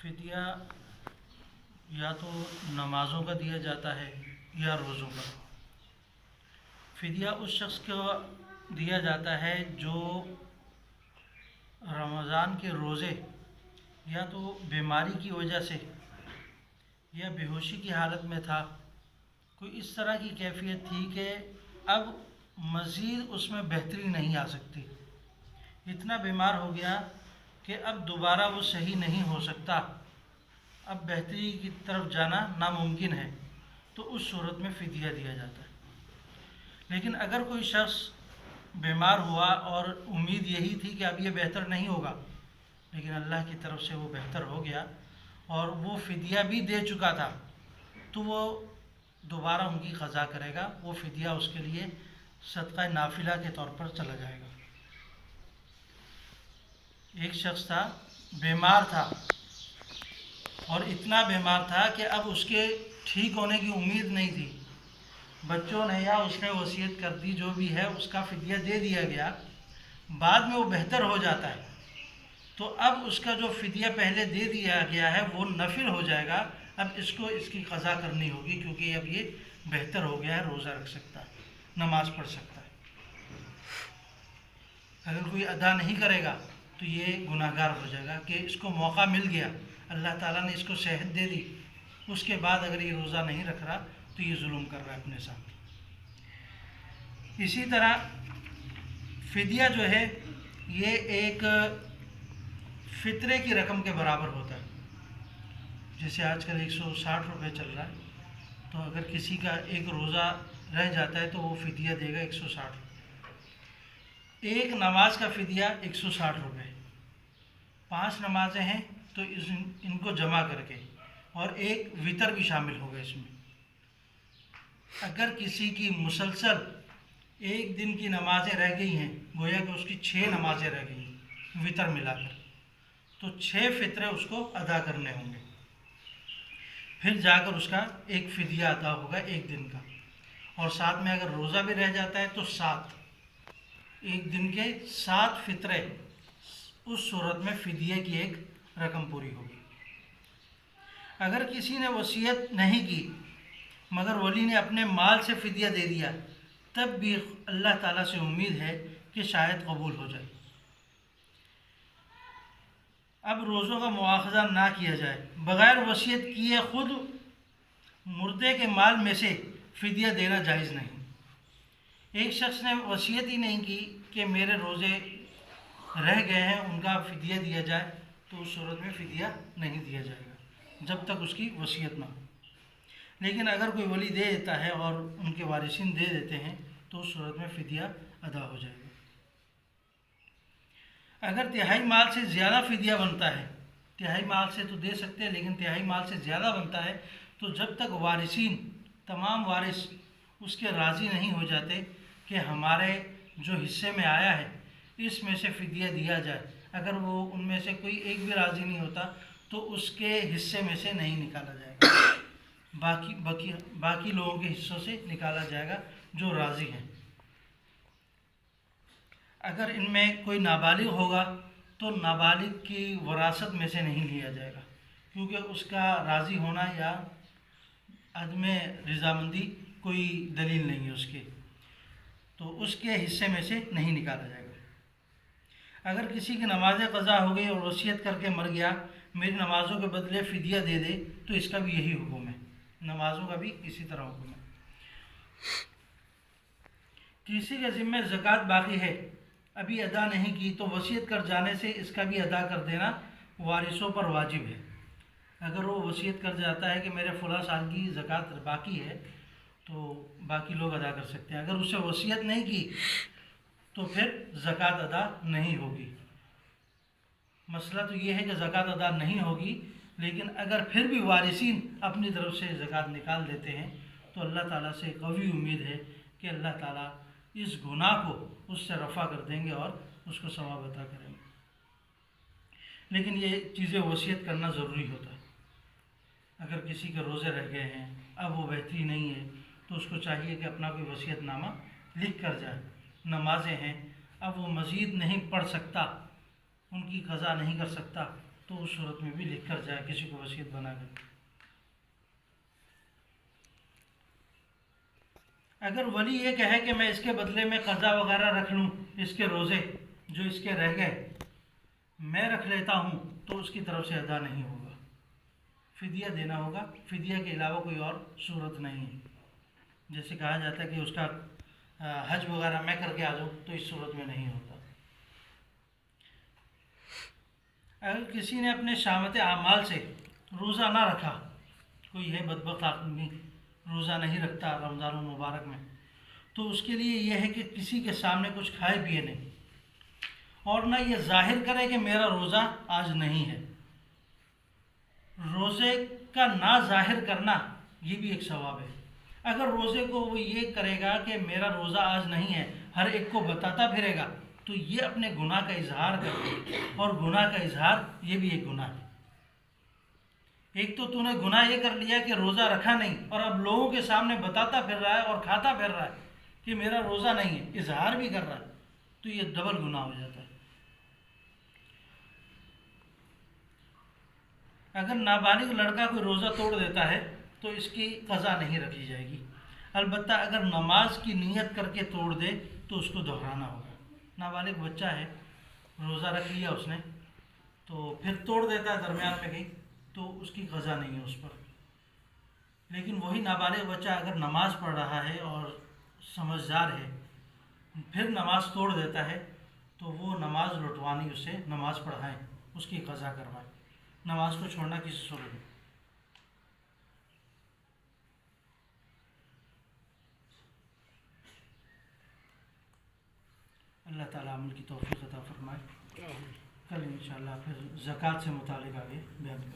فدیہ یا تو نمازوں کا دیا جاتا ہے یا روزوں کا۔ فدیہ اس شخص کو دیا جاتا ہے جو رمضان کے روزے یا تو بیماری کی وجہ سے یا بے ہوشی کی حالت میں تھا، کوئی اس طرح کی کیفیت تھی کہ اب مزید اس میں بہتری نہیں آ سکتی، اتنا بیمار ہو گیا کہ اب دوبارہ وہ صحیح نہیں ہو سکتا، اب بہتری کی طرف جانا ناممکن ہے، تو اس صورت میں فدیہ دیا جاتا ہے۔ لیکن اگر کوئی شخص بیمار ہوا اور امید یہی تھی کہ اب یہ بہتر نہیں ہوگا، لیکن اللہ کی طرف سے وہ بہتر ہو گیا اور وہ فدیہ بھی دے چکا تھا، تو وہ دوبارہ ان کی قضا کرے گا، وہ فدیہ اس کے لیے صدقہ نافلہ کے طور پر چلا جائے گا۔ ایک شخص تھا، بیمار تھا اور اتنا بیمار تھا کہ اب اس کے ٹھیک ہونے کی امید نہیں تھی، بچوں نے یا اس نے وصیت کر دی، جو بھی ہے اس کا فدیہ دے دیا گیا، بعد میں وہ بہتر ہو جاتا ہے، تو اب اس کا جو فدیہ پہلے دے دیا گیا ہے وہ نفل ہو جائے گا، اب اس کو اس کی قضا کرنی ہوگی، کیونکہ اب یہ بہتر ہو گیا ہے، روزہ رکھ سکتا ہے، نماز پڑھ سکتا ہے۔ اگر کوئی ادا نہیں کرے گا تو یہ گناہ گار ہو جائے گا کہ اس کو موقع مل گیا، اللہ تعالیٰ نے اس کو صحت دے دی، اس کے بعد اگر یہ روزہ نہیں رکھ رہا تو یہ ظلم کر رہا ہے اپنے ساتھ۔ اسی طرح فدیہ جو ہے یہ ایک فطرے کی رقم کے برابر ہوتا ہے، جیسے آج کل 160 روپے چل رہا ہے، تو اگر کسی کا ایک روزہ رہ جاتا ہے تو وہ فدیہ دے گا 160 روپے۔ ایک نماز کا فدیہ 160 روپے، 5 نمازیں ہیں تو ان کو جمع کر کے، اور ایک وتر بھی شامل ہوگا اس میں۔ اگر کسی کی مسلسل ایک دن کی نمازیں رہ گئی ہیں، گویا کہ اس کی 6 نمازیں رہ گئی ہیں وتر ملا کر، تو 6 فطرے اس کو ادا کرنے ہوں گے، پھر جا کر اس کا ایک فدیہ ادا ہوگا ایک دن کا، اور ساتھ میں اگر روزہ بھی رہ جاتا ہے تو 7، ایک دن کے 7 فطرے، اس صورت میں فدیہ کی ایک رقم پوری ہوگی۔ اگر کسی نے وصیت نہیں کی مگر ولی نے اپنے مال سے فدیہ دے دیا، تب بھی اللہ تعالیٰ سے امید ہے کہ شاید قبول ہو جائے۔ اب روزوں کا مواخذہ نہ کیا جائے، بغیر وصیت کیے خود مردے کے مال میں سے فدیہ دینا جائز نہیں۔ ایک شخص نے وصیت ہی نہیں کی کہ میرے روزے رہ گئے ہیں، ان کا فدیہ دیا جائے، تو اس صورت میں فدیہ نہیں دیا جائے گا جب تک اس کی وصیت نہ ہو۔ لیکن اگر کوئی ولی دے دیتا ہے اور ان کے وارثین دے دیتے ہیں تو اس صورت میں فدیہ ادا ہو جائے گا۔ اگر تہائی مال سے زیادہ فدیہ بنتا ہے، تہائی مال سے تو دے سکتے ہیں لیکن تہائی مال سے زیادہ بنتا ہے، تو جب تک وارثین، تمام وارث اس کے راضی نہیں ہو جاتے کہ ہمارے جو حصے میں آیا ہے اس میں سے فدیہ دیا جائے، اگر وہ ان میں سے کوئی ایک بھی راضی نہیں ہوتا تو اس کے حصے میں سے نہیں نکالا جائے گا، باقی لوگوں کے حصوں سے نکالا جائے گا جو راضی ہیں۔ اگر ان میں کوئی نابالغ ہوگا تو نابالغ کی وراثت میں سے نہیں لیا جائے گا، کیونکہ اس کا راضی ہونا یا عدم رضامندی کوئی دلیل نہیں ہے اس کے، تو اس کے حصے میں سے نہیں نکالا جائے گا۔ اگر کسی کی نمازیں قضا ہو گئی اور وصیت کر کے مر گیا، میری نمازوں کے بدلے فدیہ دے دے، تو اس کا بھی یہی حکم ہے، نمازوں کا بھی اسی طرح حکم ہے۔ کسی کے ذمہ زکوٰۃ باقی ہے، ابھی ادا نہیں کی، تو وصیت کر جانے سے اس کا بھی ادا کر دینا وارثوں پر واجب ہے۔ اگر وہ وصیت کر جاتا ہے کہ میرے فلاں سال کی زکوٰۃ باقی ہے تو باقی لوگ ادا کر سکتے ہیں، اگر اسے وصیت نہیں کی تو پھر زکوٰۃ ادا نہیں ہوگی۔ مسئلہ تو یہ ہے کہ زکوٰۃ ادا نہیں ہوگی، لیکن اگر پھر بھی وارثین اپنی طرف سے زکوٰۃ نکال دیتے ہیں تو اللہ تعالیٰ سے قوی امید ہے کہ اللہ تعالیٰ اس گناہ کو اس سے رفع کر دیں گے اور اس کو ثواب عطا کریں گے۔ لیکن یہ چیزیں وصیت کرنا ضروری ہوتا ہے۔ اگر کسی کے روزے رہ گئے ہیں، اب وہ بہتری نہیں ہے، تو اس کو چاہیے کہ اپنا کوئی وصیت نامہ لکھ کر جائے۔ نمازیں ہیں، اب وہ مزید نہیں پڑھ سکتا، ان کی قضا نہیں کر سکتا، تو تو اس صورت میں بھی لکھ کر جائے کسی کو وصیت بنا کر. اگر ولی یہ کہے کہ میں اس کے بدلے میں قضا وغیرہ رکھ لوں، اس کے روزے جو اس کے رہ گئے میں رکھ لیتا ہوں، تو اس کی طرف سے ادا نہیں ہوگا، فدیہ دینا ہوگا. فدیہ کے علاوہ کوئی اور صورت نہیں ہے. جیسے کہا جاتا ہے کہ اس کا حج وغیرہ میں کر کے آ جاؤں، تو اس صورت میں نہیں ہوتا. اگر کسی نے اپنے شامت اعمال سے روزہ نہ رکھا، کوئی ہے بدبخت آدمی روزہ نہیں رکھتا رمضان المبارک میں، تو اس کے لیے یہ ہے کہ کسی کے سامنے کچھ کھائے پیے نہیں، اور نہ یہ ظاہر کرے کہ میرا روزہ آج نہیں ہے. روزے کا نہ ظاہر کرنا یہ بھی ایک ثواب ہے. اگر روزے کو وہ یہ کرے گا کہ میرا روزہ آج نہیں ہے، ہر ایک کو بتاتا پھرے گا، تو یہ اپنے گناہ کا اظہار کرے، اور گناہ کا اظہار یہ بھی ایک گناہ ہے. ایک تو نے گناہ یہ کر لیا کہ روزہ رکھا نہیں، اور اب لوگوں کے سامنے بتاتا پھر رہا ہے اور کھاتا پھر رہا ہے کہ میرا روزہ نہیں ہے، اظہار بھی کر رہا ہے، تو یہ ڈبل گناہ ہو جاتا ہے. اگر نابالغ لڑکا کوئی روزہ توڑ دیتا ہے تو اس کی قضا نہیں رکھی جائے گی. البتہ اگر نماز کی نیت کر کے توڑ دے تو اس کو دہرانا ہوگا. نابالغ بچہ ہے، روزہ رکھ لیا اس نے، تو پھر توڑ دیتا ہے درمیان میں کہیں، تو اس کی قضا نہیں ہے اس پر. لیکن وہی نابالغ بچہ اگر نماز پڑھ رہا ہے اور سمجھدار ہے، پھر نماز توڑ دیتا ہے، تو وہ نماز لٹوانی، اسے نماز پڑھائیں، اس کی قضا کروائیں. نماز کو چھوڑنا کسی صورت میں. اللہ تعالیٰ عمل کی توفیق عطا فرمائے. کل انشاءاللہ پھر زکوٰۃ سے متعلق آگے بیان